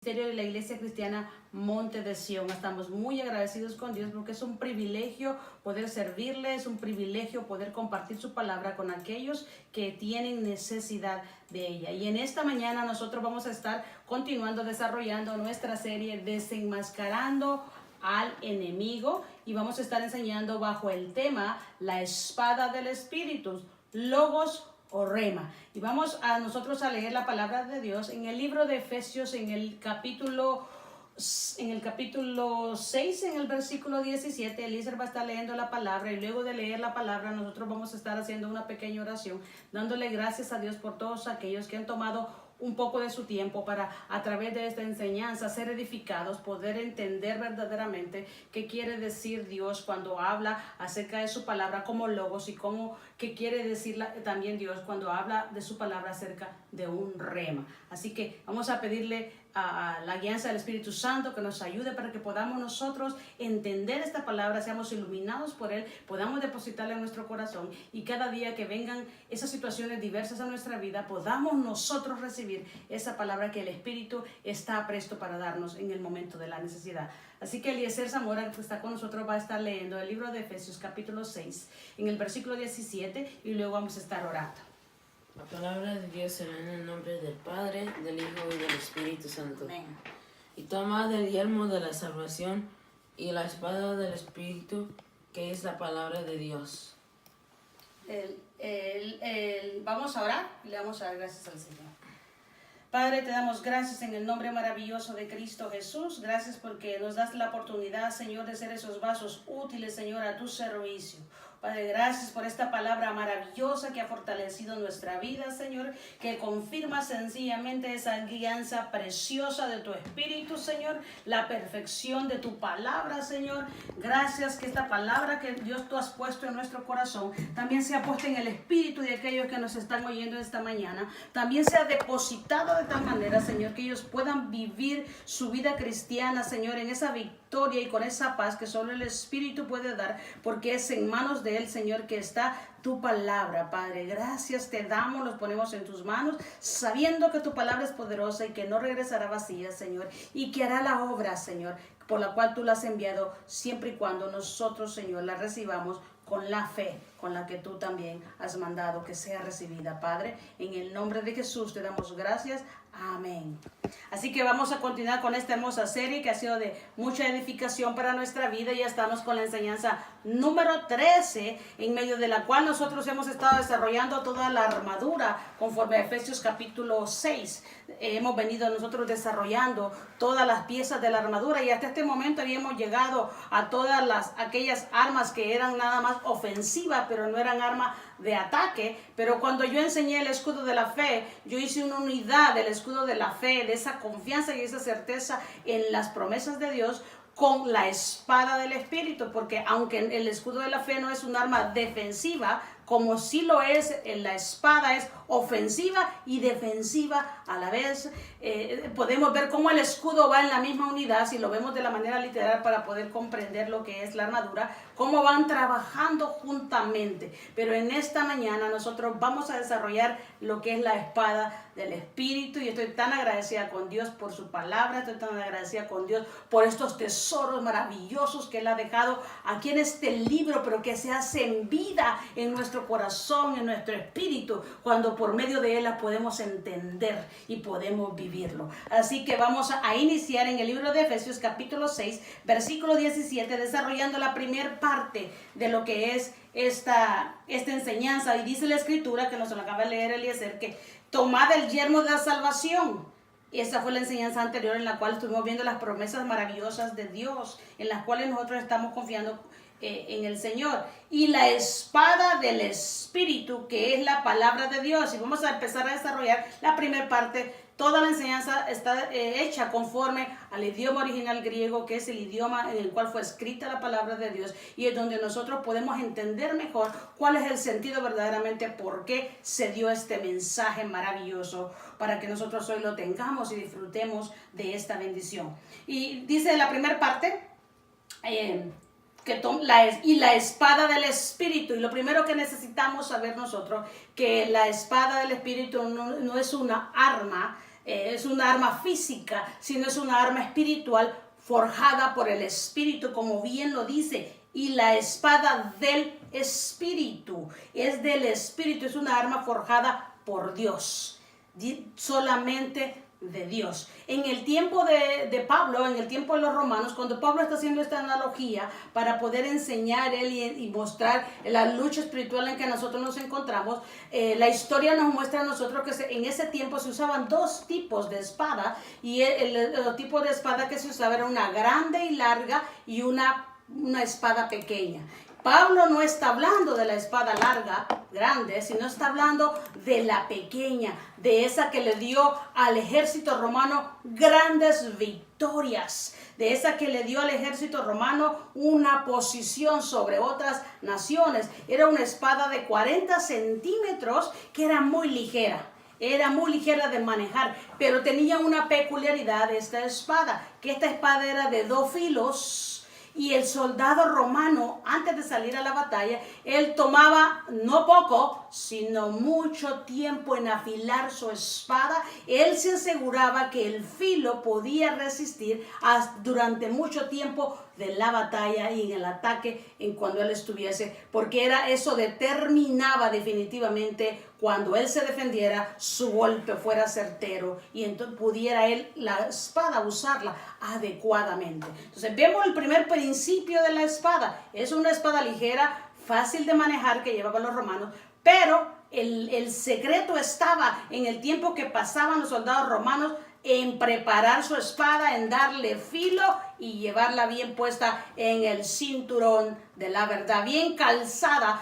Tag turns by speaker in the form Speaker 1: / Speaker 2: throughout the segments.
Speaker 1: De la Iglesia Cristiana Monte de Sion. Estamos muy agradecidos con Dios porque es un privilegio poder servirle, es un privilegio poder compartir su palabra con aquellos que tienen necesidad de ella. Y en esta mañana nosotros vamos a estar continuando desarrollando nuestra serie Desenmascarando al enemigo, y vamos a estar enseñando bajo el tema la espada del Espíritu, Logos o Rema. Y vamos a nosotros a leer la palabra de Dios en el libro de Efesios, en el capítulo 6, en el versículo 17. Eliezer va a estar leyendo la palabra, y luego de leer la palabra nosotros vamos a estar haciendo una pequeña oración, dándole gracias a Dios por todos aquellos que han tomado un poco de su tiempo para, a través de esta enseñanza, ser edificados, poder entender verdaderamente qué quiere decir Dios cuando habla acerca de su palabra como logos, y cómo qué quiere decir también Dios cuando habla de su palabra acerca de un rema. Así que vamos a pedirle a la guianza del Espíritu Santo que nos ayude para que podamos nosotros entender esta palabra, seamos iluminados por Él, podamos depositarla en nuestro corazón, y cada día que vengan esas situaciones diversas a nuestra vida, podamos nosotros recibir esa palabra que el Espíritu está presto para darnos en el momento de la necesidad. Así que Eliezer Zamora, que está con nosotros, va a estar leyendo el libro de Efesios capítulo 6 en el versículo 17, y luego vamos a estar orando.
Speaker 2: La palabra de Dios será en el nombre del Padre, del Hijo y del Espíritu Santo.
Speaker 1: Amén.
Speaker 2: Y toma del yelmo de la salvación y la espada del Espíritu, que es la palabra de Dios.
Speaker 1: Vamos a orar y le vamos a dar gracias al Señor. Padre, te damos gracias en el nombre maravilloso de Cristo Jesús. Gracias porque nos das la oportunidad, Señor, de ser esos vasos útiles, Señor, a tu servicio. Padre, gracias por esta palabra maravillosa que ha fortalecido nuestra vida, Señor, que confirma sencillamente esa guianza preciosa de tu Espíritu, Señor, la perfección de tu palabra, Señor. Gracias que esta palabra que Dios tú has puesto en nuestro corazón también sea puesta en el espíritu de aquellos que nos están oyendo esta mañana. También sea depositado de tal manera, Señor, que ellos puedan vivir su vida cristiana, Señor, en esa victoria y con esa paz que solo el Espíritu puede dar, porque es en manos de Él, Señor, que está tu palabra, Padre. Gracias te damos, los ponemos en tus manos, sabiendo que tu palabra es poderosa y que no regresará vacía, Señor, y que hará la obra, Señor, por la cual tú la has enviado, siempre y cuando nosotros, Señor, la recibamos con la fe con la que tú también has mandado que sea recibida, Padre. En el nombre de Jesús te damos gracias. Amén. Así que vamos a continuar con esta hermosa serie que ha sido de mucha edificación para nuestra vida. Ya estamos con la enseñanza número 13, en medio de la cual nosotros hemos estado desarrollando toda la armadura conforme a Efesios capítulo 6. Hemos venido nosotros desarrollando todas las piezas de la armadura, y hasta este momento habíamos llegado a todas aquellas armas que eran nada más ofensivas, pero no eran armas de ataque. Pero cuando yo enseñé el escudo de la fe, yo hice una unidad del escudo de la fe, de esa confianza y esa certeza en las promesas de Dios, con la espada del Espíritu, porque aunque el escudo de la fe no es un arma defensiva, como sí lo es, la espada es ofensiva y defensiva a la vez. Podemos ver cómo el escudo va en la misma unidad, si lo vemos de la manera literal para poder comprender lo que es la armadura, cómo van trabajando juntamente. Pero en esta mañana nosotros vamos a desarrollar lo que es la espada del Espíritu, y estoy tan agradecida con Dios por su palabra, estoy tan agradecida con Dios por estos tesoros maravillosos que Él ha dejado aquí en este libro, pero que se hacen vida en nuestro corazón, en nuestro espíritu, cuando por medio de Él las podemos entender y podemos vivirlo. Así que vamos a iniciar en el libro de Efesios capítulo 6, versículo 17, desarrollando la primera parte de lo que es esta enseñanza. Y dice la Escritura, que nos lo acaba de leer Eliezer, que tomad el yelmo de la salvación. Y esa fue la enseñanza anterior, en la cual estuvimos viendo las promesas maravillosas de Dios, en las cuales nosotros estamos confiando en el Señor. Y la espada del Espíritu, que es la palabra de Dios. Y vamos a empezar a desarrollar la primera parte. Toda la enseñanza está hecha conforme al idioma original griego, que es el idioma en el cual fue escrita la palabra de Dios, y es donde nosotros podemos entender mejor cuál es el sentido verdaderamente, por qué se dio este mensaje maravilloso, para que nosotros hoy lo tengamos y disfrutemos de esta bendición. Y dice la primera parte, la espada del Espíritu. Y lo primero que necesitamos saber nosotros, que la espada del Espíritu no es una arma es una arma física, sino es una arma espiritual forjada por el Espíritu, como bien lo dice. Y la espada del Espíritu, es del Espíritu, es una arma forjada por Dios, solamente de Dios. En el tiempo de Pablo, en el tiempo de los romanos, cuando Pablo está haciendo esta analogía para poder enseñar él y mostrar la lucha espiritual en que nosotros nos encontramos, la historia nos muestra a nosotros que en ese tiempo se usaban dos tipos de espada, y el tipo de espada que se usaba era una grande y larga y una espada pequeña. Pablo no está hablando de la espada larga, grande, sino está hablando de la pequeña, de esa que le dio al ejército romano grandes victorias, de esa que le dio al ejército romano una posición sobre otras naciones. Era una espada de 40 centímetros que era muy ligera. Era muy ligera de manejar, pero tenía una peculiaridad esta espada, que esta espada era de 2 filos. Y el soldado romano, antes de salir a la batalla, él tomaba no poco, sino mucho tiempo en afilar su espada. Él se aseguraba que el filo podía resistir durante mucho tiempo de la batalla y en el ataque en cuando él estuviese, porque eso determinaba definitivamente cuando él se defendiera, su golpe fuera certero y entonces pudiera él la espada usarla adecuadamente. Entonces vemos el primer principio de la espada. Es una espada ligera, fácil de manejar, que llevaban los romanos, pero el secreto estaba en el tiempo que pasaban los soldados romanos en preparar su espada, en darle filo y llevarla bien puesta en el cinturón de la verdad, bien calzada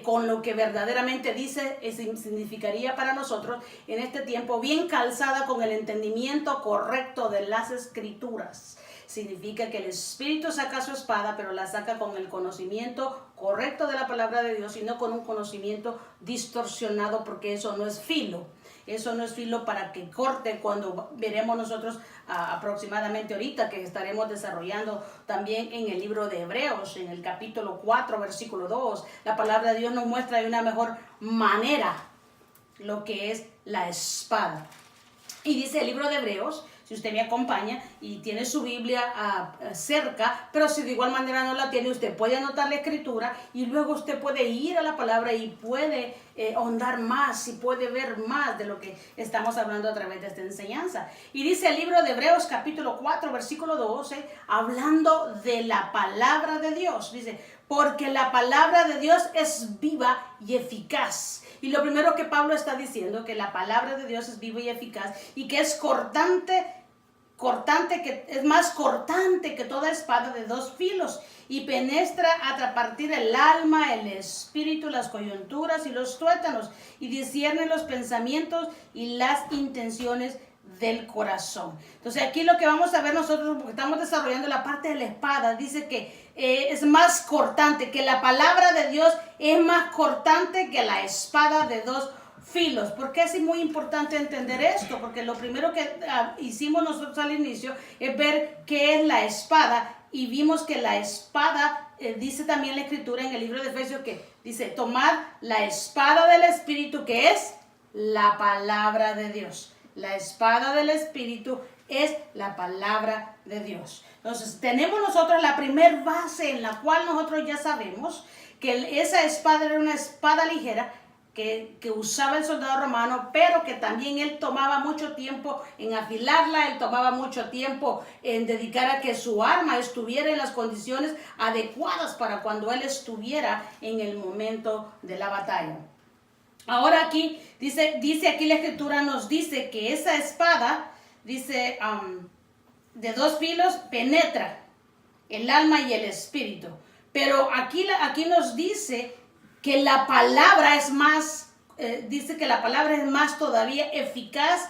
Speaker 1: con lo que verdaderamente dice, significaría para nosotros en este tiempo, bien calzada con el entendimiento correcto de las Escrituras. Significa que el Espíritu saca su espada, pero la saca con el conocimiento correcto de la palabra de Dios y no con un conocimiento distorsionado, porque eso no es filo. Eso no es filo para que corte, cuando veremos nosotros aproximadamente ahorita que estaremos desarrollando también en el libro de Hebreos, en el capítulo 4, versículo 2. La palabra de Dios nos muestra de una mejor manera lo que es la espada. Y dice el libro de Hebreos, si usted me acompaña y tiene su Biblia cerca, pero si de igual manera no la tiene, usted puede anotar la escritura y luego usted puede ir a la palabra y puede ahondar más y puede ver más de lo que estamos hablando a través de esta enseñanza. Y dice el libro de Hebreos capítulo 4, versículo 12, hablando de la palabra de Dios, dice: porque la palabra de Dios es viva y eficaz. Y lo primero que Pablo está diciendo, que la palabra de Dios es viva y eficaz y que es que es más cortante que toda espada de 2 filos y penetra hasta partir el alma, el espíritu, las coyunturas y los tuétanos y discierne los pensamientos y las intenciones del corazón. Entonces aquí lo que vamos a ver nosotros, porque estamos desarrollando la parte de la espada, dice que es más cortante, que la palabra de Dios es más cortante que la espada de 2 filos. ¿Por qué es muy importante entender esto? Porque lo primero que hicimos nosotros al inicio es ver qué es la espada, y vimos que la espada, dice también la escritura en el libro de Efesios, que dice: tomad la espada del Espíritu, que es la palabra de Dios. La espada del Espíritu es la palabra de Dios. Entonces tenemos nosotros la primer base en la cual nosotros ya sabemos que esa espada era una espada ligera que usaba el soldado romano, pero que también él tomaba mucho tiempo en afilarla, él tomaba mucho tiempo en dedicar a que su arma estuviera en las condiciones adecuadas para cuando él estuviera en el momento de la batalla. Ahora aquí, dice aquí la escritura nos dice que esa espada, dice, de 2 filos penetra el alma y el espíritu. Pero aquí nos dice que la palabra es más, todavía eficaz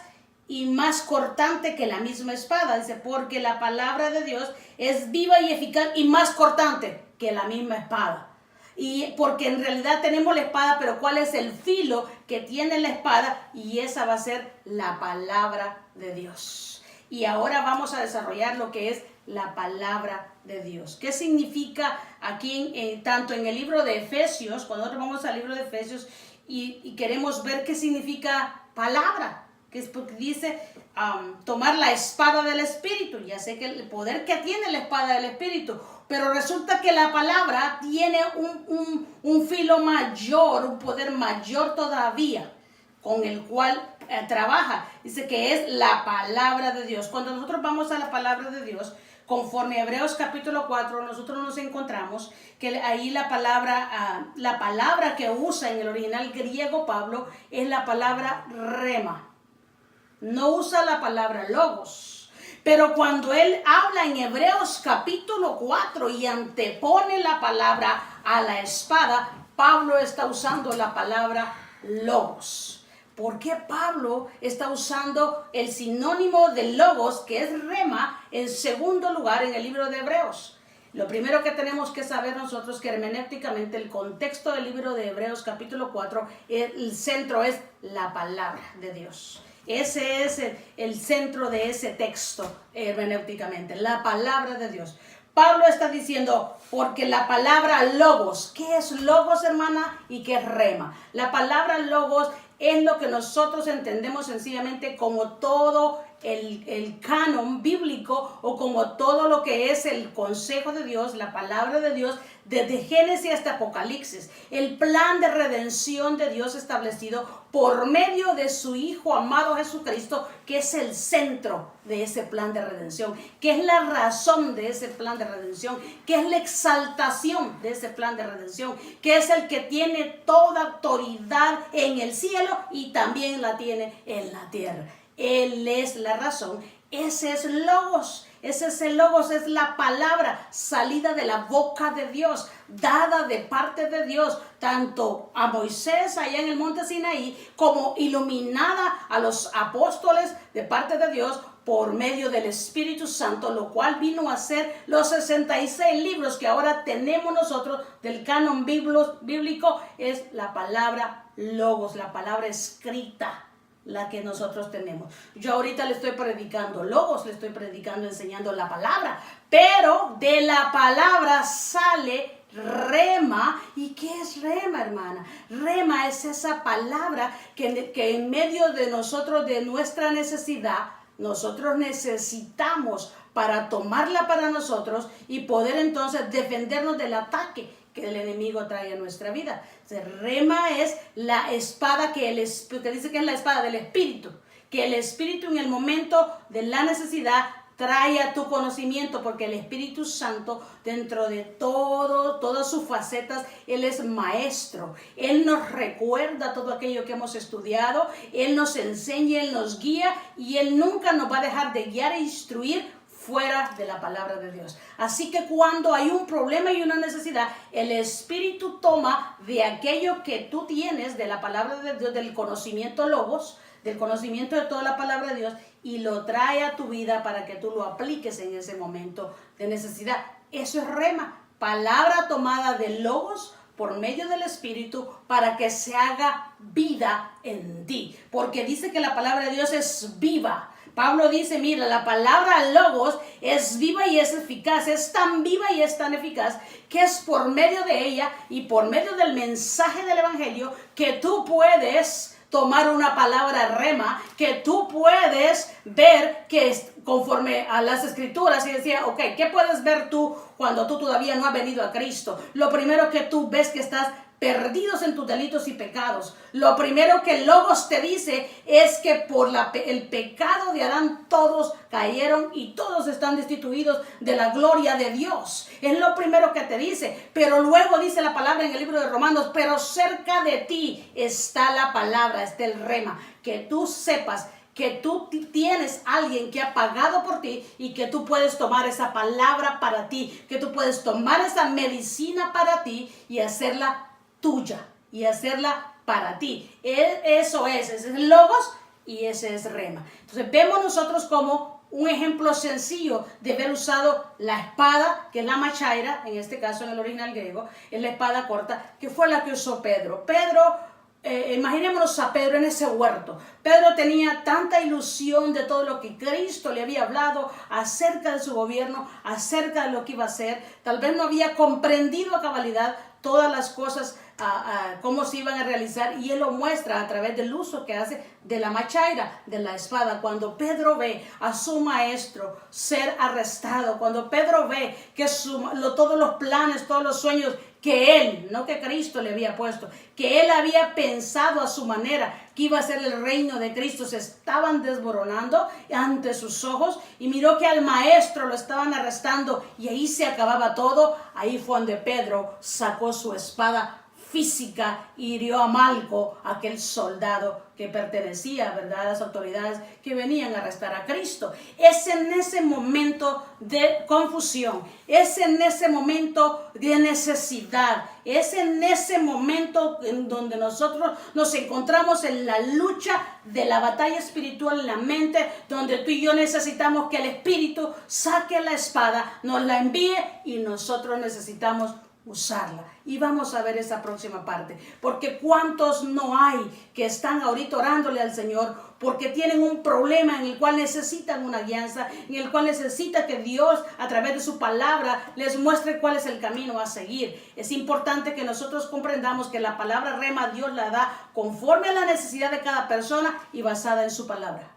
Speaker 1: y más cortante que la misma espada. Dice: porque la palabra de Dios es viva y eficaz y más cortante que la misma espada. Y porque en realidad tenemos la espada, pero ¿cuál es el filo que tiene la espada? Y esa va a ser la palabra de Dios. Y ahora vamos a desarrollar lo que es la palabra de Dios. ¿Qué significa aquí, tanto en el libro de Efesios, cuando nosotros vamos al libro de Efesios y queremos ver qué significa palabra? Que es porque dice tomar la espada del Espíritu. Ya sé que el poder que tiene la espada del Espíritu, pero resulta que la palabra tiene un filo mayor, un poder mayor todavía, con el cual trabaja. Dice que es la palabra de Dios. Cuando nosotros vamos a la palabra de Dios, conforme a Hebreos capítulo 4, nosotros nos encontramos que ahí la palabra que usa en el original griego Pablo es la palabra rema. No usa la palabra logos. Pero cuando él habla en Hebreos capítulo 4 y antepone la palabra a la espada, Pablo está usando la palabra logos. ¿Por qué Pablo está usando el sinónimo de logos, que es rema, en segundo lugar en el libro de Hebreos? Lo primero que tenemos que saber nosotros que hermenéuticamente el contexto del libro de Hebreos capítulo 4, el centro es la palabra de Dios. Ese es el centro de ese texto hermenéuticamente, la palabra de Dios. Pablo está diciendo, porque la palabra logos, ¿qué es logos, hermana? ¿Y qué es rema? La palabra logos es lo que nosotros entendemos sencillamente como todo el canon bíblico, o como todo lo que es el consejo de Dios, la palabra de Dios, desde Génesis hasta Apocalipsis, el plan de redención de Dios establecido por medio de su Hijo amado Jesucristo, que es el centro de ese plan de redención, que es la razón de ese plan de redención, que es la exaltación de ese plan de redención, que es el que tiene toda autoridad en el cielo y también la tiene en la tierra. Él es la razón. Ese es logos. Ese es el logos, es la palabra salida de la boca de Dios, dada de parte de Dios, tanto a Moisés allá en el monte Sinaí, como iluminada a los apóstoles de parte de Dios por medio del Espíritu Santo, lo cual vino a ser los 66 libros que ahora tenemos nosotros del canon bíblico. Es la palabra logos, la palabra escrita, la que nosotros tenemos. Yo ahorita le estoy predicando logos, le estoy predicando, enseñando la palabra, pero de la palabra sale rema. ¿Y qué es rema, hermana? Rema es esa palabra que en medio de nosotros, de nuestra necesidad, nosotros necesitamos para tomarla para nosotros y poder entonces defendernos del ataque que el enemigo trae a nuestra vida. Rema es la espada que dice que es la espada del Espíritu, que el Espíritu en el momento de la necesidad trae a tu conocimiento, porque el Espíritu Santo, dentro de todas sus facetas, Él es maestro. Él nos recuerda todo aquello que hemos estudiado, Él nos enseña, Él nos guía, y Él nunca nos va a dejar de guiar e instruir fuera de la palabra de Dios. Así que cuando hay un problema y una necesidad, el Espíritu toma de aquello que tú tienes, de la palabra de Dios, del conocimiento logos, del conocimiento de toda la palabra de Dios, y lo trae a tu vida para que tú lo apliques en ese momento de necesidad. Eso es rema, palabra tomada de logos por medio del Espíritu para que se haga vida en ti. Porque dice que la palabra de Dios es viva. Pablo dice, mira, la palabra logos es viva y es eficaz, es tan viva y es tan eficaz que es por medio de ella y por medio del mensaje del Evangelio que tú puedes tomar una palabra rema, que tú puedes ver que conforme a las Escrituras, y decía, ok, ¿qué puedes ver tú cuando tú todavía no has venido a Cristo? Lo primero que tú ves que estás perdidos en tus delitos y pecados. Lo primero que Logos te dice es que por el pecado de Adán todos cayeron y todos están destituidos de la gloria de Dios. Es lo primero que te dice. Pero luego dice la palabra en el libro de Romanos, pero cerca de ti está la palabra, está el rema, que tú sepas que tú tienes alguien que ha pagado por ti y que tú puedes tomar esa palabra para ti, que tú puedes tomar esa medicina para ti y hacerla tuya y hacerla para ti. Eso es, ese es logos y ese es rema. Entonces vemos nosotros como un ejemplo sencillo de haber usado la espada, que es la machaira, en este caso en el original griego, es la espada corta, que fue la que usó Pedro. Imaginémonos a Pedro en ese huerto. Pedro tenía tanta ilusión de todo lo que Cristo le había hablado acerca de su gobierno, acerca de lo que iba a hacer. Tal vez no había comprendido a cabalidad todas las cosas cómo se iban a realizar, y él lo muestra a través del uso que hace de la machaira, de la espada. Cuando Pedro ve a su maestro ser arrestado, cuando Pedro ve que todos los planes, todos los sueños que él, no que Cristo le había puesto, que él había pensado a su manera, que iba a ser el reino de Cristo, se estaban desmoronando ante sus ojos, y miró que al maestro lo estaban arrestando y ahí se acababa todo. Ahí fue donde Pedro sacó su espada física y hirió a Malco, aquel soldado que pertenecía, ¿verdad?, a las autoridades que venían a arrestar a Cristo. Es en ese momento de confusión, es en ese momento de necesidad, es en ese momento en donde nosotros nos encontramos en la lucha de la batalla espiritual en la mente, donde tú y yo necesitamos que el Espíritu saque la espada, nos la envíe, y nosotros necesitamos usarla. Y vamos a ver esa próxima parte, porque cuántos no hay que están ahorita orándole al Señor porque tienen un problema en el cual necesitan una guianza, en el cual necesita que Dios a través de su palabra les muestre cuál es el camino a seguir. Es importante que nosotros comprendamos que la palabra rema Dios la da conforme a la necesidad de cada persona y basada en su palabra,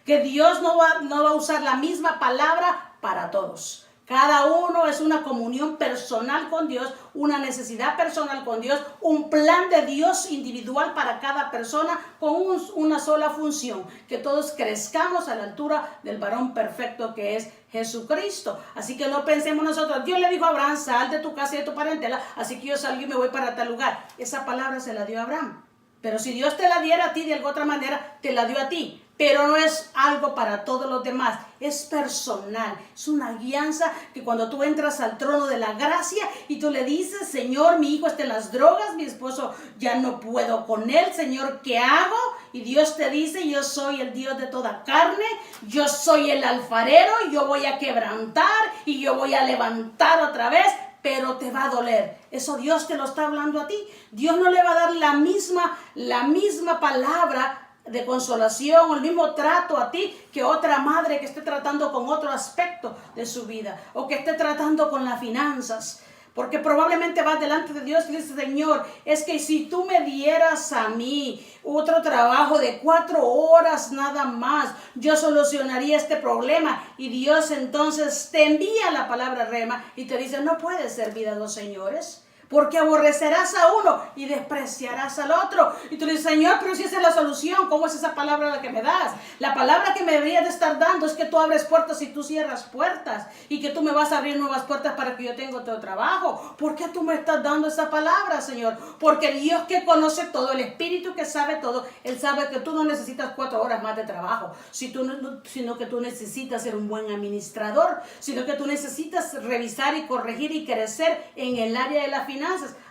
Speaker 1: que Dios no va a usar la misma palabra para todos. Cada uno es una comunión personal con Dios, una necesidad personal con Dios, un plan de Dios individual para cada persona con una sola función, que todos crezcamos a la altura del varón perfecto que es Jesucristo. Así que no pensemos nosotros, Dios le dijo a Abraham, sal de tu casa y de tu parentela, así que yo salgo y me voy para tal lugar. Esa palabra se la dio a Abraham. Pero si Dios te la diera a ti de alguna otra manera, te la dio a ti. Pero no es algo para todos los demás, es personal, es una guianza que cuando tú entras al trono de la gracia y tú le dices, Señor, mi hijo está en las drogas, mi esposo ya no puedo con él, Señor, ¿qué hago? Y Dios te dice, yo soy el Dios de toda carne, yo soy el alfarero, yo voy a quebrantar y yo voy a levantar otra vez, pero te va a doler. Eso Dios te lo está hablando a ti. Dios no le va a dar la misma palabra de consolación o el mismo trato a ti que otra madre que esté tratando con otro aspecto de su vida o que esté tratando con las finanzas. Porque probablemente vas delante de Dios y le dices, Señor, es que si tú me dieras a mí otro trabajo de 4 horas nada más, yo solucionaría este problema. Y Dios entonces te envía la palabra rema y te dice, no puedes servir a 2 señores. Porque aborrecerás a uno y despreciarás al otro. Y tú le dices, Señor, pero si esa es la solución, ¿cómo es esa palabra la que me das? La palabra que me deberías de estar dando es que tú abres puertas y tú cierras puertas. Y que tú me vas a abrir nuevas puertas para que yo tenga otro trabajo. ¿Por qué tú me estás dando esa palabra, Señor? Porque Dios que conoce todo, el Espíritu que sabe todo, Él sabe que tú no necesitas 4 horas más de trabajo. Sino que tú necesitas ser un buen administrador. Sino que tú necesitas revisar y corregir y crecer en el área de la finanzas.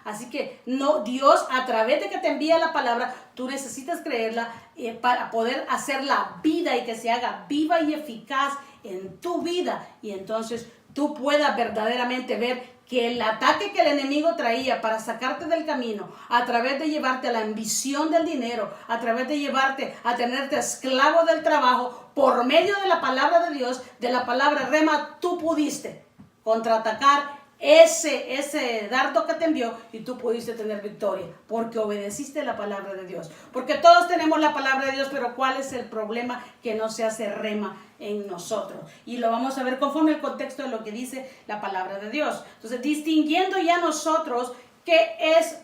Speaker 1: Así que no, Dios a través de que te envía la palabra, tú necesitas creerla para poder hacerla vida y que se haga viva y eficaz en tu vida. Y entonces tú puedas verdaderamente ver que el ataque que el enemigo traía para sacarte del camino, a través de llevarte a la ambición del dinero, a través de llevarte a tenerte esclavo del trabajo, por medio de la palabra de Dios, de la palabra rema, tú pudiste contraatacar ese dardo que te envió y tú pudiste tener victoria porque obedeciste la palabra de Dios. Porque todos tenemos la palabra de Dios, pero ¿cuál es el problema? Que no se hace rema en nosotros. Y lo vamos a ver conforme el contexto de lo que dice la palabra de Dios. Entonces, distinguiendo ya nosotros qué es,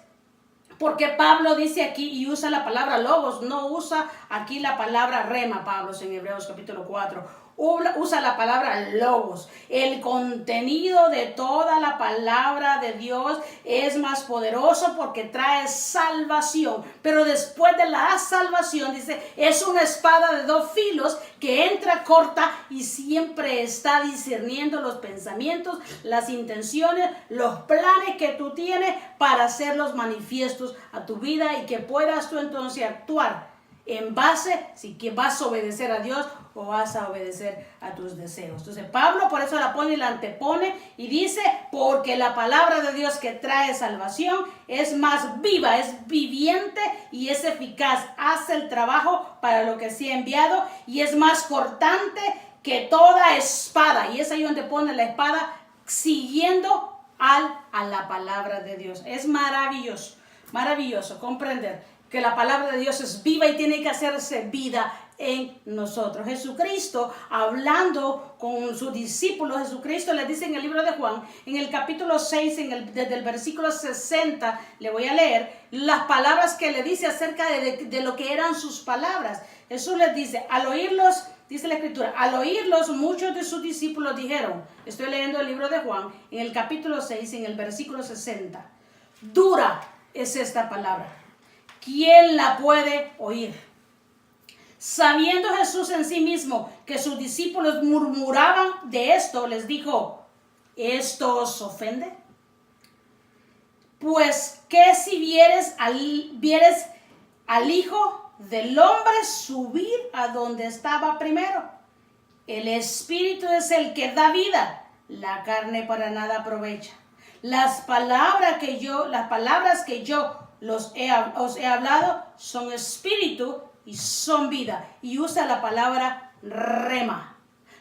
Speaker 1: porque Pablo dice aquí y usa la palabra logos, no usa aquí la palabra rema, Pablo en Hebreos capítulo 4. Usa la palabra logos. El contenido de toda la palabra de Dios es más poderoso porque trae salvación. Pero después de la salvación, dice, es una espada de 2 filos que entra corta y siempre está discerniendo los pensamientos, las intenciones, los planes que tú tienes para hacerlos manifiestos a tu vida y que puedas tú entonces actuar en base, si que vas a obedecer a Dios o vas a obedecer a tus deseos. Entonces Pablo por eso la pone y la antepone y dice, porque la palabra de Dios que trae salvación es más viva, es viviente y es eficaz, hace el trabajo para lo que se ha enviado y es más cortante que toda espada. Y es ahí donde pone la espada siguiendo a la palabra de Dios. Es maravilloso. Maravilloso comprender que la palabra de Dios es viva y tiene que hacerse vida en nosotros. Jesucristo, hablando con sus discípulos, Jesucristo les dice en el libro de Juan, en el capítulo 6, desde el versículo 60, le voy a leer las palabras que le dice acerca de lo que eran sus palabras. Jesús les dice, al oírlos, dice la escritura, al oírlos muchos de sus discípulos dijeron, estoy leyendo el libro de Juan, en el capítulo 6, en el versículo 60, dura es esta palabra, ¿quién la puede oír? Sabiendo Jesús en sí mismo que sus discípulos murmuraban de esto, les dijo, ¿esto os ofende? Pues, ¿qué si vieres al Hijo del Hombre subir a donde estaba primero? El Espíritu es el que da vida, la carne para nada aprovecha. Las palabras que yo os he hablado son espíritu y son vida. Y usa la palabra rema.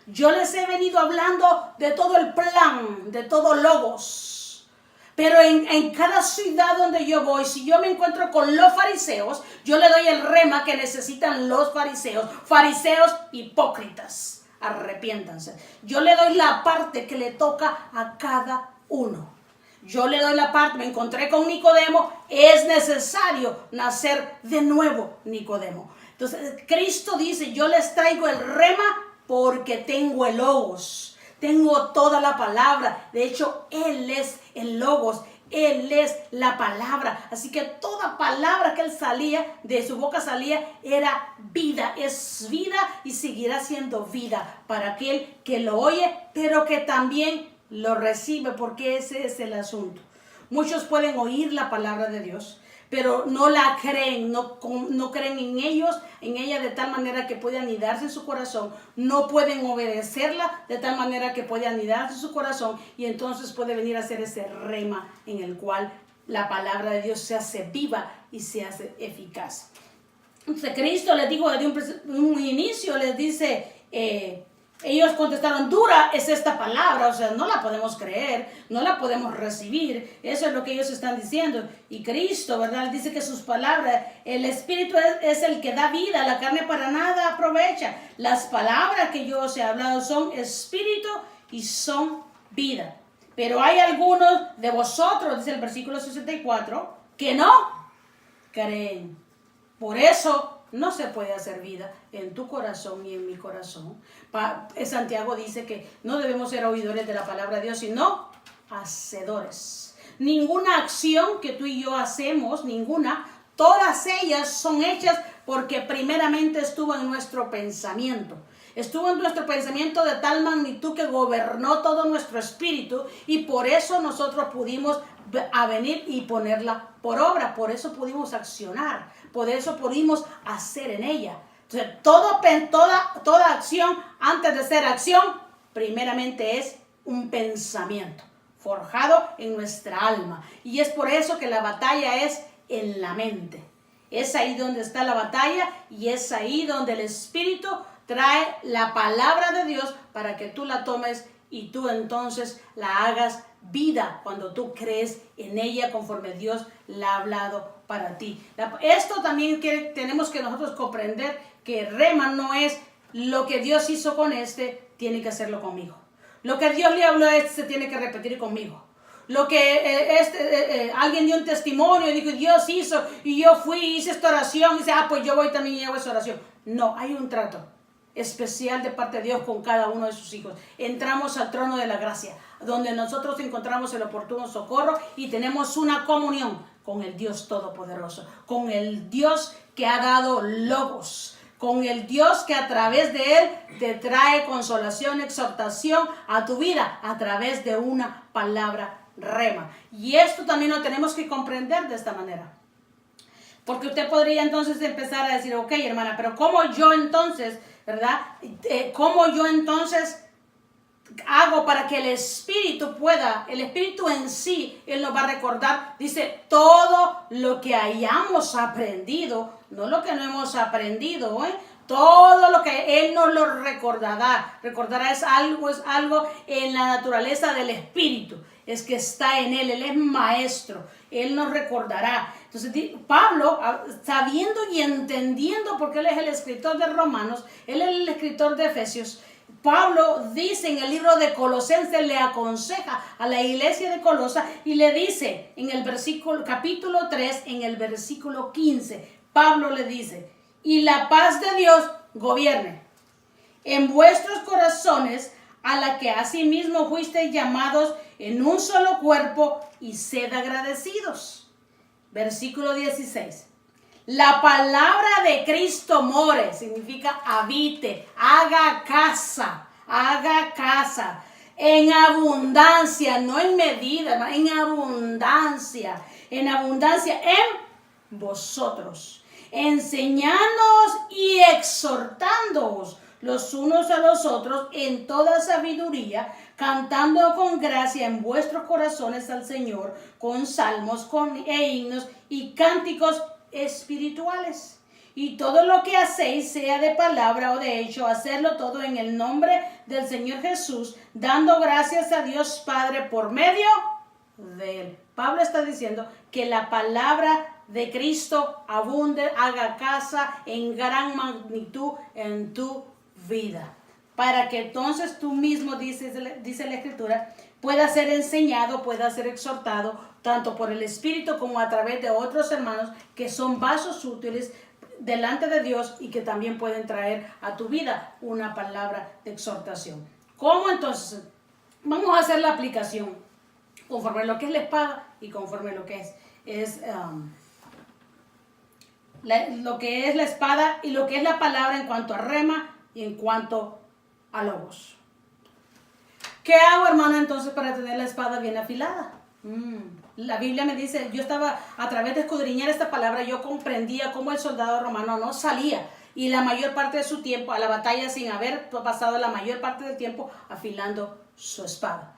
Speaker 1: Yo les he venido hablando de todo el plan, de todo logos. Pero en cada ciudad donde yo voy, si yo me encuentro con los fariseos, yo le doy el rema que necesitan los fariseos. Fariseos hipócritas, arrepiéntanse. Yo le doy la parte que le toca a cada uno. Yo le doy la parte, me encontré con Nicodemo, es necesario nacer de nuevo, Nicodemo. Entonces, Cristo dice, yo les traigo el rema porque tengo el logos, tengo toda la palabra. De hecho, Él es el logos, Él es la palabra. Así que toda palabra que Él salía, de su boca salía, era vida, es vida y seguirá siendo vida para aquel que lo oye, pero que también lo recibe, porque ese es el asunto. Muchos pueden oír la palabra de Dios, pero no la creen, no creen en ella de tal manera que puede anidarse en su corazón, no pueden obedecerla de tal manera que puede anidarse en su corazón, y entonces puede venir a ser ese rema en el cual la palabra de Dios se hace viva y se hace eficaz. Entonces Cristo les dijo desde un inicio, les dice, ellos contestaron, dura es esta palabra, o sea, no la podemos creer, no la podemos recibir. Eso es lo que ellos están diciendo. Y Cristo, ¿verdad? Dice que sus palabras, el Espíritu es el que da vida, la carne para nada aprovecha. Las palabras que yo os he hablado son Espíritu y son vida. Pero hay algunos de vosotros, dice el versículo 64, que no creen. Por eso no se puede hacer vida en tu corazón ni en mi corazón. Santiago dice que no debemos ser oidores de la palabra de Dios, sino hacedores. Ninguna acción que tú y yo hacemos, ninguna, todas ellas son hechas porque primeramente estuvo en nuestro pensamiento. Estuvo en nuestro pensamiento de tal magnitud que gobernó todo nuestro espíritu, y por eso nosotros pudimos venir y ponerla por obra, por eso pudimos accionar, por eso pudimos hacer en ella. Entonces, toda acción, antes de ser acción, primeramente es un pensamiento forjado en nuestra alma, y es por eso que la batalla es en la mente. Es ahí donde está la batalla, y es ahí donde el Espíritu trae la palabra de Dios para que tú la tomes y tú entonces la hagas vida cuando tú crees en ella conforme Dios la ha hablado para ti. Esto también tenemos que nosotros comprender, que rema no es lo que Dios hizo con tiene que hacerlo conmigo. Lo que Dios le habló a se tiene que repetir conmigo. Lo que alguien dio un testimonio y dijo, Dios hizo, y yo fui y hice esta oración, y dice, pues yo voy también y hago esa oración. No, hay un trato especial de parte de Dios con cada uno de sus hijos. Entramos al trono de la gracia, donde nosotros encontramos el oportuno socorro y tenemos una comunión con el Dios Todopoderoso, con el Dios que ha dado logos, con el Dios que a través de Él te trae consolación, exhortación a tu vida a través de una palabra rema. Y esto también lo tenemos que comprender de esta manera. Porque usted podría entonces empezar a decir, ok, hermana, pero ¿cómo yo entonces, verdad? ¿Cómo yo entonces hago para que el Espíritu pueda, el Espíritu en sí, Él nos va a recordar? Dice, todo lo que hayamos aprendido, no lo que no hemos aprendido, todo lo que Él nos lo recordará. Recordará es algo en la naturaleza del Espíritu. Es que está en Él es maestro. Él nos recordará. Entonces Pablo, sabiendo y entendiendo, porque él es el escritor de Romanos, él es el escritor de Efesios, Pablo dice en el libro de Colosenses, le aconseja a la iglesia de Colosa y le dice en el capítulo 3, en el versículo 15, Pablo le dice, y la paz de Dios gobierne en vuestros corazones, a la que asimismo fuisteis llamados en un solo cuerpo, y sed agradecidos. Versículo 16. La palabra de Cristo more, significa habite, haga casa, en abundancia, no en medida, en abundancia en vosotros, enseñándoos y exhortándoos los unos a los otros en toda sabiduría, cantando con gracia en vuestros corazones al Señor, con salmos e himnos y cánticos espirituales. Y todo lo que hacéis, sea de palabra o de hecho, hacerlo todo en el nombre del Señor Jesús, dando gracias a Dios Padre por medio de él. Pablo está diciendo que la palabra de Cristo abunde, haga casa en gran magnitud en tu vida, para que entonces tú mismo, dice la Escritura, pueda ser enseñado, pueda ser exhortado, tanto por el Espíritu como a través de otros hermanos que son vasos útiles delante de Dios y que también pueden traer a tu vida una palabra de exhortación. ¿Cómo entonces? Vamos a hacer la aplicación conforme a lo que es la espada y conforme a lo que es lo que es la espada y lo que es la palabra en cuanto a rema y en cuanto a logos. ¿Qué hago, hermana, entonces para tener la espada bien afilada? La Biblia me dice, yo estaba a través de escudriñar esta palabra, yo comprendía cómo el soldado romano no salía y la mayor parte de su tiempo a la batalla sin haber pasado la mayor parte del tiempo afilando su espada.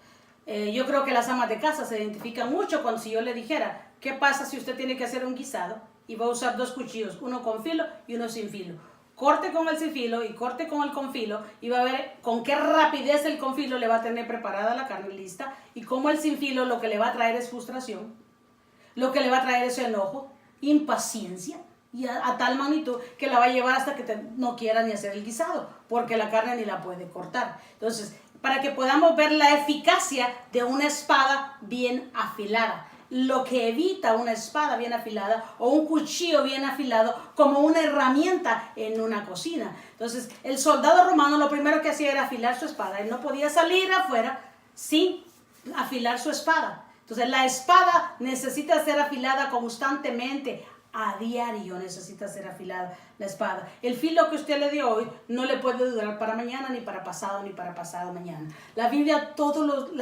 Speaker 1: Yo creo que las amas de casa se identifican mucho con si yo le dijera, ¿qué pasa si usted tiene que hacer un guisado y va a usar dos cuchillos, uno con filo y uno sin filo? Corte con el sin filo y corte con el con filo y va a ver con qué rapidez el con filo le va a tener preparada la carne lista y cómo el sin filo lo que le va a traer es frustración, lo que le va a traer es enojo, impaciencia y a tal magnitud que la va a llevar hasta que no quiera ni hacer el guisado porque la carne ni la puede cortar. Entonces, para que podamos ver la eficacia de una espada bien afilada, lo que evita una espada bien afilada o un cuchillo bien afilado como una herramienta en una cocina. Entonces, el soldado romano lo primero que hacía era afilar su espada. Él no podía salir afuera sin afilar su espada. Entonces, la espada necesita ser afilada constantemente. A diario necesita ser afilada la espada. El filo que usted le dio hoy no le puede durar para mañana, ni para pasado mañana. La Biblia,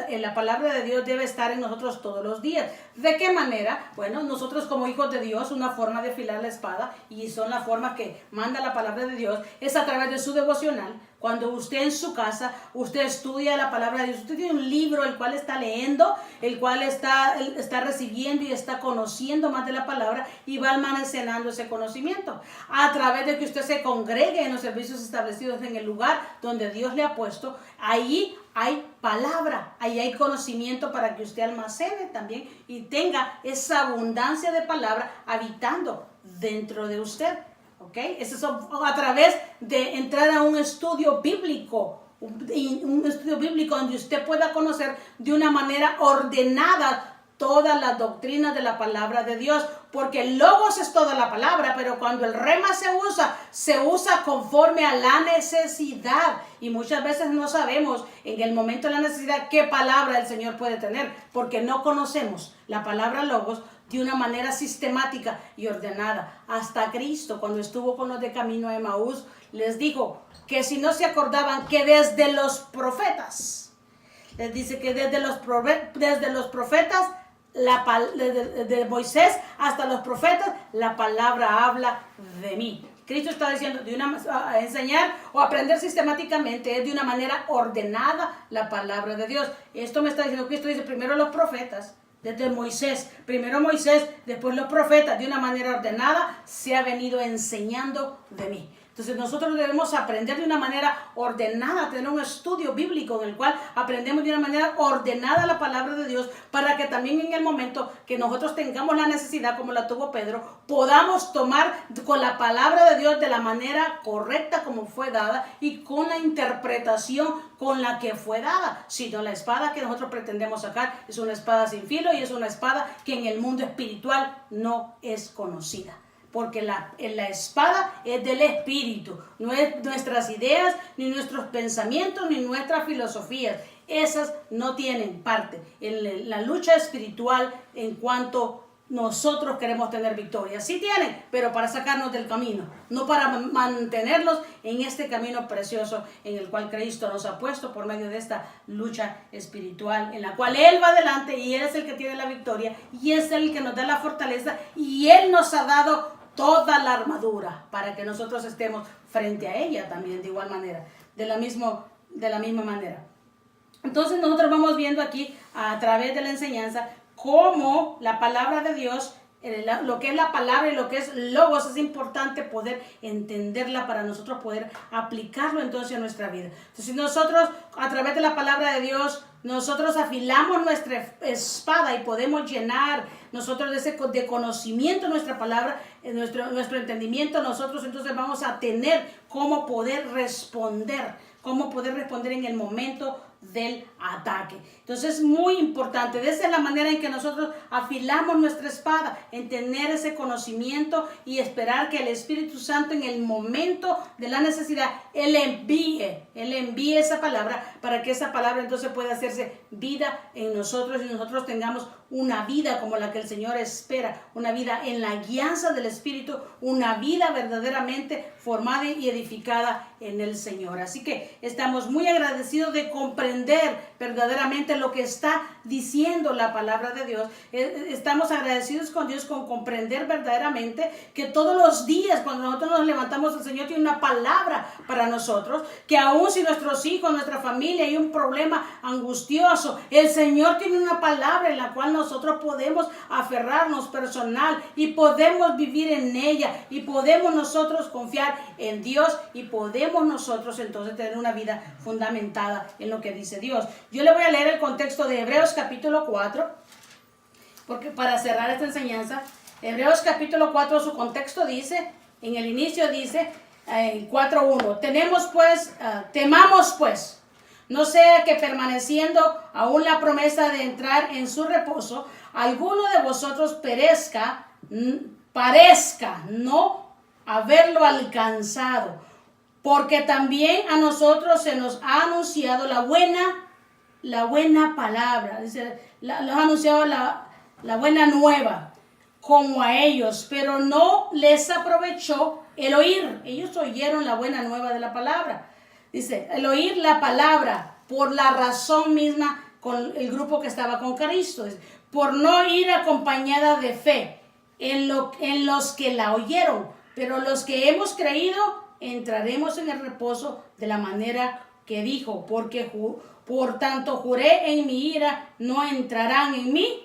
Speaker 1: la palabra de Dios debe estar en nosotros todos los días. ¿De qué manera? Bueno, nosotros como hijos de Dios, una forma de afilar la espada, y son la forma que manda la palabra de Dios, es a través de su devocional. Cuando usted en su casa, usted estudia la palabra de Dios, usted tiene un libro el cual está leyendo, el cual está recibiendo y está conociendo más de la palabra y va almacenando ese conocimiento. A través de que usted se congregue en los servicios establecidos en el lugar donde Dios le ha puesto, ahí hay palabra, ahí hay conocimiento para que usted almacene también y tenga esa abundancia de palabra habitando dentro de usted. ¿Okay? Eso es a través de entrar a un estudio bíblico, un estudio bíblico donde usted pueda conocer de una manera ordenada todas las doctrinas de la palabra de Dios, porque el logos es toda la palabra, pero cuando el rema se usa conforme a la necesidad, y muchas veces no sabemos en el momento de la necesidad qué palabra el Señor puede tener, porque no conocemos la palabra logos de una manera sistemática y ordenada. Hasta Cristo, cuando estuvo con los de camino a Emaús, les dijo que si no se acordaban que desde los profetas, les dice que desde los profetas, de Moisés hasta los profetas, la palabra habla de mí. Cristo está diciendo enseñar o aprender sistemáticamente es de una manera ordenada la palabra de Dios. Esto me está diciendo Cristo, dice primero los profetas, desde Moisés, primero Moisés, después los profetas, de una manera ordenada se ha venido enseñando de mí. Entonces nosotros debemos aprender de una manera ordenada, tener un estudio bíblico en el cual aprendemos de una manera ordenada la palabra de Dios, para que también en el momento que nosotros tengamos la necesidad, como la tuvo Pedro, podamos tomar con la palabra de Dios de la manera correcta como fue dada y con la interpretación con la que fue dada. Si no, la espada que nosotros pretendemos sacar es una espada sin filo y es una espada que en el mundo espiritual no es conocida. Porque la espada es del Espíritu, no es nuestras ideas, ni nuestros pensamientos, ni nuestras filosofías. Esas no tienen parte en la lucha espiritual en cuanto nosotros queremos tener victoria. Sí tienen, pero para sacarnos del camino, no para mantenernos en este camino precioso en el cual Cristo nos ha puesto por medio de esta lucha espiritual, en la cual Él va adelante y Él es el que tiene la victoria y es el que nos da la fortaleza y Él nos ha dado toda la armadura para que nosotros estemos frente a ella también de igual manera, de la misma manera. Entonces nosotros vamos viendo aquí a través de la enseñanza cómo la palabra de Dios, lo que es la palabra y lo que es logos, es importante poder entenderla para nosotros poder aplicarlo entonces a nuestra vida. Entonces si nosotros a través de la palabra de Dios nosotros afilamos nuestra espada y podemos llenar nosotros de conocimiento nuestra palabra, nuestro entendimiento, nosotros entonces vamos a tener cómo poder responder en el momento del ataque. Entonces es muy importante, esa es la manera en que nosotros afilamos nuestra espada, en tener ese conocimiento y esperar que el Espíritu Santo en el momento de la necesidad, Él envíe esa palabra, para que esa palabra entonces pueda hacerse vida en nosotros y nosotros tengamos una vida como la que el Señor espera, una vida en la guianza del Espíritu, una vida verdaderamente formada y edificada en el Señor. Así que estamos muy agradecidos de comprender verdaderamente lo que está diciendo la palabra de Dios. Estamos agradecidos con Dios con comprender verdaderamente que todos los días cuando nosotros nos levantamos, el Señor tiene una palabra para nosotros, que aun si nuestros hijos, nuestra familia hay un problema angustioso, el Señor tiene una palabra en la cual nosotros podemos aferrarnos personal y podemos vivir en ella y podemos nosotros confiar en Dios y podemos nosotros entonces tener una vida fundamentada en lo que dice Dios. Yo le voy a leer el contexto de Hebreos capítulo 4, porque para cerrar esta enseñanza, Hebreos capítulo 4, su contexto dice, en el inicio dice, 4:1, temamos pues, no sea que permaneciendo aún la promesa de entrar en su reposo, alguno de vosotros parezca no haberlo alcanzado, porque también a nosotros se nos ha anunciado la buena palabra, dice, nos ha anunciado la buena nueva, como a ellos, pero no les aprovechó el oír. Ellos oyeron la buena nueva de la palabra. Dice, el oír la palabra por la razón misma con el grupo que estaba con Cristo, dice, por no ir acompañada de fe en los que la oyeron, pero los que hemos creído entraremos en el reposo de la manera que dijo, porque por tanto juré en mi ira, no entrarán en mi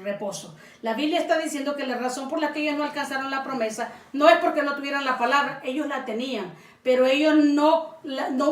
Speaker 1: reposo. La Biblia está diciendo que la razón por la que ellos no alcanzaron la promesa no es porque no tuvieran la palabra, ellos la tenían, pero ellos no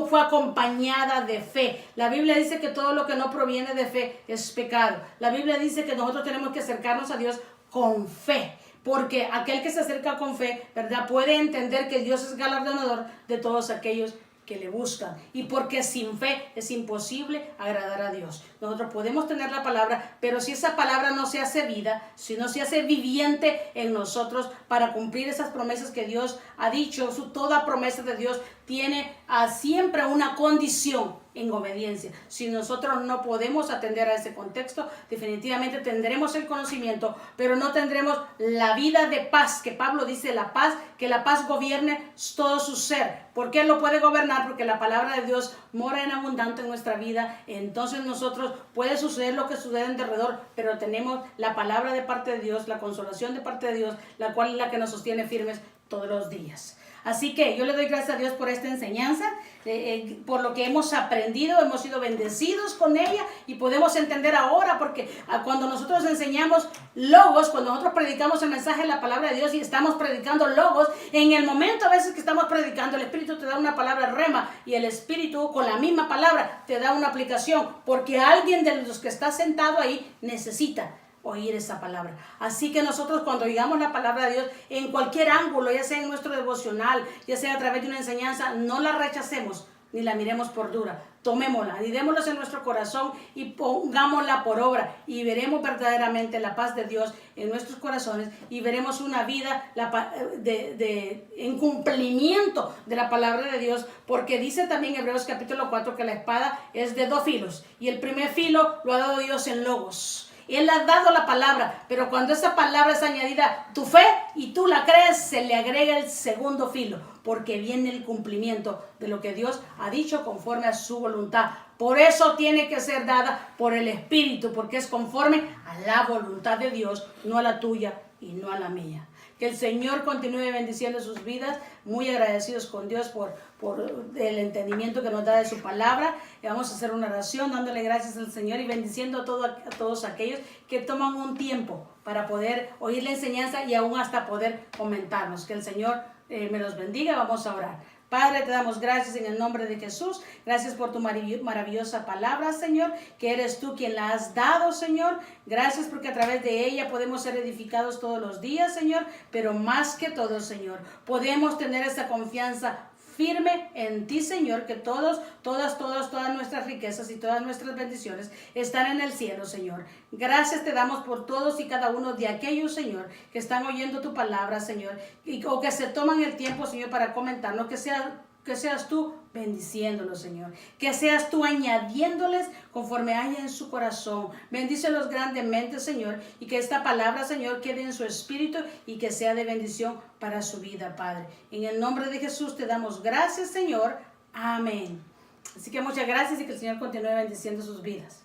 Speaker 1: fue acompañada de fe. La Biblia dice que todo lo que no proviene de fe es pecado. La Biblia dice que nosotros tenemos que acercarnos a Dios con fe, porque aquel que se acerca con fe, ¿verdad?, puede entender que Dios es galardonador de todos aquellos que le buscan, y porque sin fe es imposible agradar a Dios. Nosotros podemos tener la palabra, pero si esa palabra no se hace vida, si no se hace viviente en nosotros para cumplir esas promesas que Dios ha dicho, toda promesa de Dios tiene siempre una condición en obediencia. Si nosotros no podemos atender a ese contexto, definitivamente tendremos el conocimiento, pero no tendremos la vida de paz, que Pablo dice la paz, que la paz gobierne todo su ser. ¿Por qué lo puede gobernar? Porque la palabra de Dios mora en abundante en nuestra vida. Entonces nosotros puede suceder lo que sucede en derredor, pero tenemos la palabra de parte de Dios, la consolación de parte de Dios, la cual es la que nos sostiene firmes todos los días. Así que yo le doy gracias a Dios por esta enseñanza, por lo que hemos aprendido, hemos sido bendecidos con ella y podemos entender ahora, porque cuando nosotros enseñamos logos, cuando nosotros predicamos el mensaje de la palabra de Dios y estamos predicando logos, en el momento a veces que estamos predicando, el Espíritu te da una palabra rema y el Espíritu con la misma palabra te da una aplicación, porque alguien de los que está sentado ahí necesita oír esa palabra. Así que nosotros cuando oigamos la palabra de Dios en cualquier ángulo, ya sea en nuestro devocional, ya sea a través de una enseñanza, no la rechacemos ni la miremos por dura. Tomémosla y démosla en nuestro corazón y pongámosla por obra y veremos verdaderamente la paz de Dios en nuestros corazones y veremos una vida en cumplimiento de la palabra de Dios, porque dice también Hebreos capítulo 4 que la espada es de 2 filos y el primer filo lo ha dado Dios en logos. Él ha dado la palabra, pero cuando esa palabra es añadida tu fe y tú la crees, se le agrega el segundo filo, porque viene el cumplimiento de lo que Dios ha dicho conforme a su voluntad. Por eso tiene que ser dada por el Espíritu, porque es conforme a la voluntad de Dios, no a la tuya y no a la mía. Que el Señor continúe bendiciendo sus vidas, muy agradecidos con Dios por el entendimiento que nos da de su palabra. Y vamos a hacer una oración dándole gracias al Señor y bendiciendo a todos aquellos que toman un tiempo para poder oír la enseñanza y aún hasta poder comentarnos. Que el Señor me los bendiga. Vamos a orar. Padre, te damos gracias en el nombre de Jesús. Gracias por tu maravillosa palabra, Señor, que eres tú quien la has dado, Señor. Gracias porque a través de ella podemos ser edificados todos los días, Señor. Pero más que todo, Señor, podemos tener esa confianza firme en ti, Señor, que todas nuestras riquezas y todas nuestras bendiciones están en el cielo, Señor. Gracias te damos por todos y cada uno de aquellos, Señor, que están oyendo tu palabra, Señor, o que se toman el tiempo, Señor, para comentarnos, que seas tú bendiciéndolos, Señor, que seas tú añadiéndoles conforme haya en su corazón. Bendícelos grandemente, Señor, y que esta palabra, Señor, quede en su espíritu y que sea de bendición para su vida, Padre. En el nombre de Jesús te damos gracias, Señor. Amén. Así que muchas gracias y que el Señor continúe bendiciendo sus vidas.